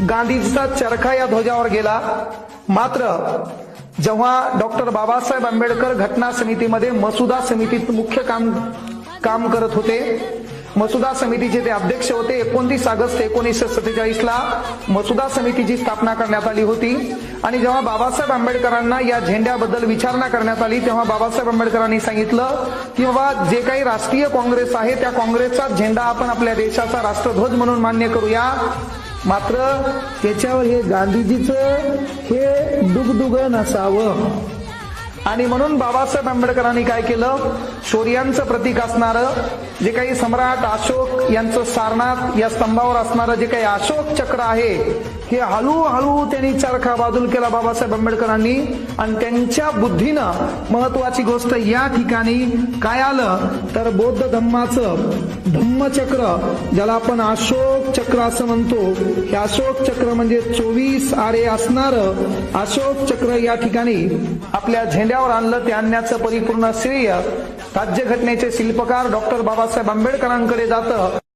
गांधीजीचा चरखा या ध्वजावर गेला। मात्र जेव्हा डॉक्टर बाबासाहेब आंबेडकर घटना समितीमध्ये मसुदा समितीत मुख्य काम करत होते, मसुदा समितीचे ते अध्यक्ष होते। 29 ऑगस्ट 1947 ला मसुदा समितीची स्थापना करण्यात आली होती। आणि जेव्हा बाबासाहेब आंबेडकरांना या झेंड्याबद्दल विचारणा करण्यात आली तेव्हा बाबासाहेब आंबेडकरांनी सांगितलं की बाबा जे काही राष्ट्रीय काँग्रेस आहे त्या काँग्रेसचा झेंडा आपण आपल्या देशाचा राष्ट्रध्वज म्हणून मान्य करूया। मात्र त्याच्यावर हे गांधीजीचं हे दुगदुग नसावं आणि म्हणून बाबासाहेब आंबेडकरांनी काय केलं, शौर्यांचं प्रतीक असणारं जे काही सम्राट अशोक यांचं सारनाथ या स्तंभावर असणारं जे काही अशोक चक्र आहे हे हळूहळू त्यांनी चरखा बाजूला केला बाबासाहेब आंबेडकरांनी। आणि त्यांच्या बुद्धीनं महत्वाची गोष्ट या ठिकाणी काय आलं तर बौद्ध धम्माचं धम्मचक्र, ज्याला आपण अशोक चक्र असं म्हणतो, हे अशोक चक्र म्हणजे 24 आरे असणारं अशोक चक्र या ठिकाणी आपल्या झेंड्यावर आणलं। ते आणण्याचं परिपूर्ण श्रेय राज्यघटनेचे शिल्पकार डॉक्टर बाबासाहेब आंबेडकरांकडे जातं।